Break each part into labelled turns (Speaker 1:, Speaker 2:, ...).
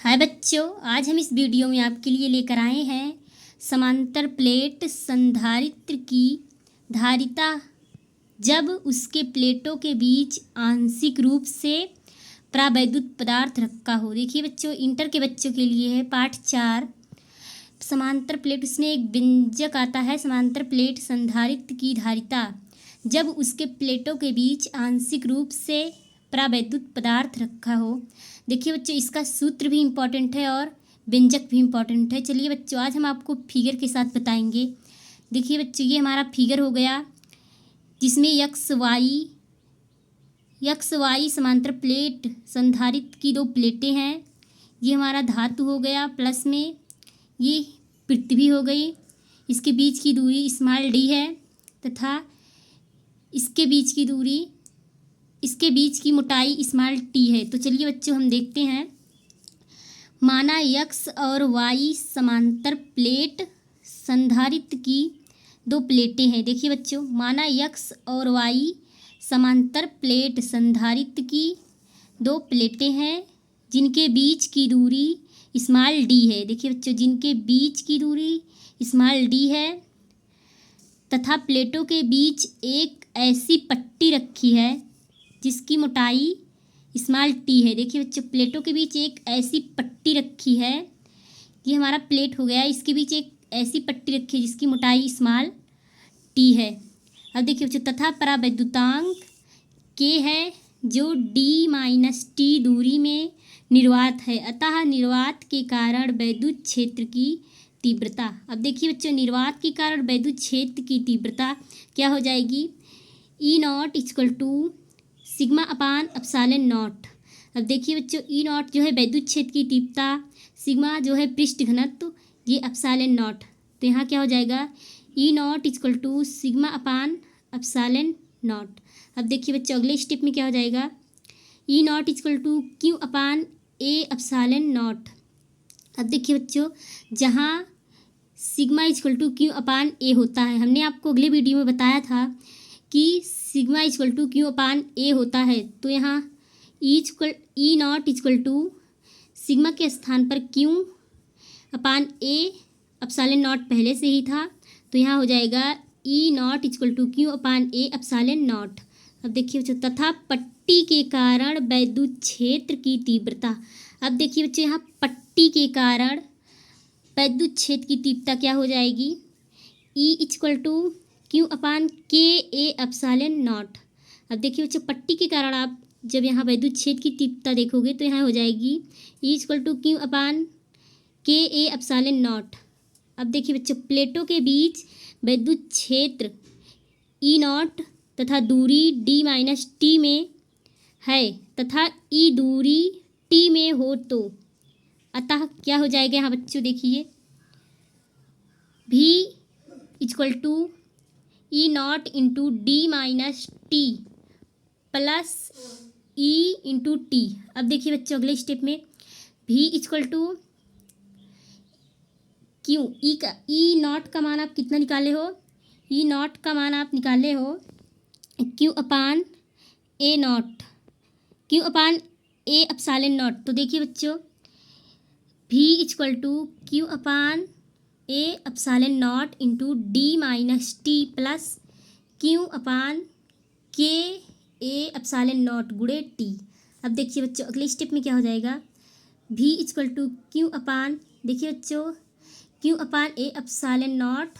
Speaker 1: हाय बच्चों, आज हम इस वीडियो में आपके लिए लेकर आए हैं समांतर प्लेट संधारित्र की धारिता जब उसके प्लेटों के बीच आंशिक रूप से परावैद्युत पदार्थ रखा हो। देखिए बच्चों, इंटर के बच्चों के लिए है पाठ 4 समांतर प्लेट। उसमें एक व्यंजक आता है समांतर प्लेट संधारित्र की धारिता जब उसके प्लेटों के बीच आंशिक रूप से परावैद्युत पदार्थ रखा हो। देखिए बच्चों, इसका सूत्र भी इम्पॉर्टेंट है और व्यंजक भी इम्पॉर्टेंट है। चलिए बच्चों, आज हम आपको फिगर के साथ बताएंगे। देखिए बच्चों, ये हमारा फिगर हो गया जिसमें यक्स वाई समांतर प्लेट संधारित्र की दो प्लेटें हैं। ये हमारा धातु हो गया, प्लस में ये पृथ्वी हो गई। इसके बीच की दूरी स्मॉल डी है तथा इसके बीच की मोटाई स्मॉल टी है। तो चलिए बच्चों, हम देखते हैं। माना यक्स और वाई समांतर प्लेट संधारित्र की दो प्लेटें हैं। देखिए बच्चों, माना यक्स और वाई समांतर प्लेट संधारित्र की दो प्लेटें हैं जिनके बीच की दूरी स्मॉल डी है। देखिए बच्चों, जिनके बीच की दूरी स्मॉल डी है तथा प्लेटों के बीच एक ऐसी पट्टी रखी है जिसकी मोटाई स्मॉल टी है। देखिए बच्चों, प्लेटों के बीच एक ऐसी पट्टी रखी है। ये हमारा प्लेट हो गया, इसके बीच एक ऐसी पट्टी रखी है जिसकी मोटाई स्मॉल टी है। अब देखिए बच्चों, तथा परावैद्युतांक के है जो डी माइनस टी दूरी में निर्वात है, अतः निर्वात के कारण वैद्युत क्षेत्र की तीव्रता। अब देखिए बच्चों, निर्वात के कारण वैद्युत क्षेत्र की तीव्रता क्या हो जाएगी? E nought equal to sigma upon epsilon nought. अब देखिए बच्चों, ई नॉट जो है वैद्युत क्षेत्र की तीव्रता, सिग्मा जो है पृष्ठ घनत्व, ये एप्सिलॉन नॉट। तो यहाँ क्या हो जाएगा? E nought equal to sigma upon epsilon nought. अब देखिए बच्चों, अगले स्टेप में क्या हो जाएगा? E nought equal to Q upon A epsilon nought. अब देखिए बच्चों, जहाँ sigma equal to Q upon A होता है, हमने आपको अगले वीडियो में बताया था कि sigma equal to Q upon A होता है। तो यहाँ E nought equal to sigma के स्थान पर Q upon A epsilon nought पहले से ही था, तो यहाँ हो जाएगा E nought equal to Q upon A epsilon nought. अब देखिए बच्चों, तथा पट्टी के कारण वैद्युत क्षेत्र की तीव्रता। अब देखिए बच्चों, यहाँ पट्टी के कारण वैद्युत क्षेत्र की तीव्रता क्या हो जाएगी? E equal to Q upon K A epsilon nought. अब देखिए बच्चों, पट्टी के कारण आप जब यहाँ वैद्युत क्षेत्र की तीव्रता देखोगे तो यहाँ हो जाएगी E equal to Q upon K A epsilon nought. अब देखिए बच्चों, प्लेटों के बीच वैद्युत क्षेत्र ई नॉट तथा दूरी डी माइनस टी में है तथा ई दूरी टी में हो तो अतः क्या हो जाएगा? यहाँ बच्चों देखिए, V equal to E naught into D minus T plus E into T. अब देखिए बच्चों, अगले स्टेप में V equal to Q E naught का मान आप कितना निकाले हो? ई नॉट का मान आप निकाले हो Q upon A nought, Q upon A epsilon nought. तो देखिए बच्चों, V equal to Q upon A epsilon nought into D minus T plus Q upon K A epsilon nought गुणे टी। अब देखिए बच्चों, अगले स्टेप में क्या हो जाएगा? भी इक्वल टू क्यू अपान, देखिए बच्चों, Q upon A epsilon not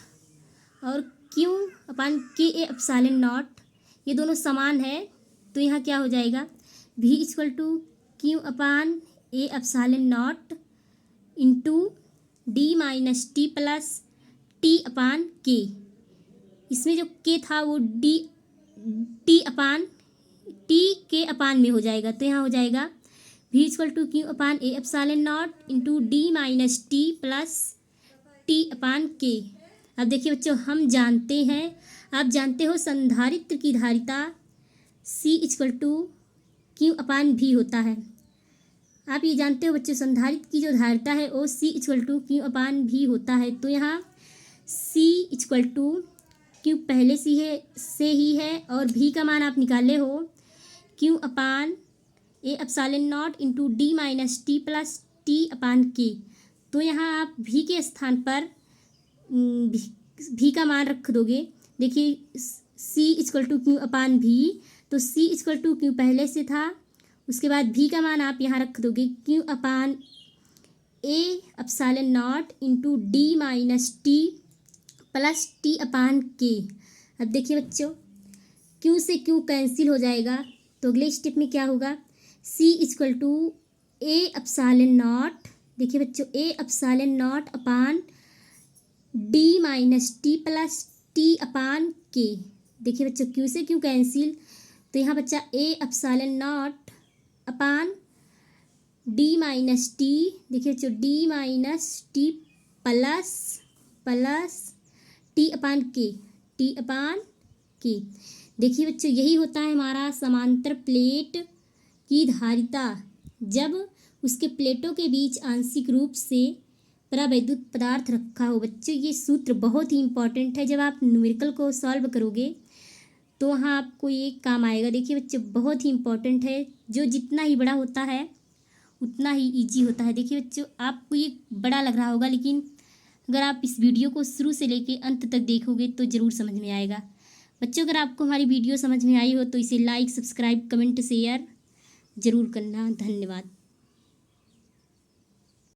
Speaker 1: और Q upon K A epsilon not, ये दोनों समान है। तो यहाँ क्या हो जाएगा? V equal to Q upon A epsilon nought into D minus T plus T upon K. इसमें जो के था वो टी के अपान में हो जाएगा। तो यहाँ हो जाएगा V equal to Q upon A epsilon nought into D minus T plus T upon K. अब देखिए बच्चों, हम जानते हैं, आप जानते हो संधारित्र की धारिता सी इक्वल टू क्यू अपान भी होता है। आप ये जानते हो बच्चों, संधारित्र की जो धारिता है वो सी इक्वल टू क्यू अपान भी होता है। तो यहाँ सी इक्वल टू क्यू पहले से ही है और भी का मान आप निकाले हो Q upon A epsilon nought into D minus T plus T/K। तो यहाँ आप V के स्थान पर V का मान रख दोगे। देखिए C=Q/V, तो C=Q पहले से था, उसके बाद V का मान आप यहाँ रख दोगे Q/A epsilon nought into D - T plus T/K। अब देखिए बच्चों, Q से Q कैंसिल हो जाएगा, तो अगले स्टेप में क्या होगा, C=A एप्सिलॉन नॉट, देखिए बच्चों A epsilon not upon D - T plus T/K। देखिए बच्चों Q से Q कैंसिल, तो यहाँ बच्चा A epsilon not upon D - T, देखिए बच्चों D - T प्लस T/K। देखिए बच्चों, यही होता है हमारा समांतर प्लेट की धारिता जब उसके प्लेटों के बीच आंशिक रूप से परावैद्युत पदार्थ रखा हो। बच्चों ये सूत्र बहुत ही इंपॉर्टेंट है, जब आप न्यूमेरिकल को सॉल्व करोगे तो वहाँ आपको ये काम आएगा। देखिए बच्चों, बहुत ही इंपॉर्टेंट है, जो जितना ही बड़ा होता है उतना ही इजी होता है। देखिए बच्चों, आपको ये बड़ा लग रहा होगा, लेकिन अगर आप इस वीडियो को शुरू से लेके अंत तक देखोगे तो ज़रूर समझ में आएगा। बच्चों, अगर आपको हमारी वीडियो समझ में आई हो तो इसे लाइक, सब्सक्राइब, कमेंट, शेयर ज़रूर करना। धन्यवाद।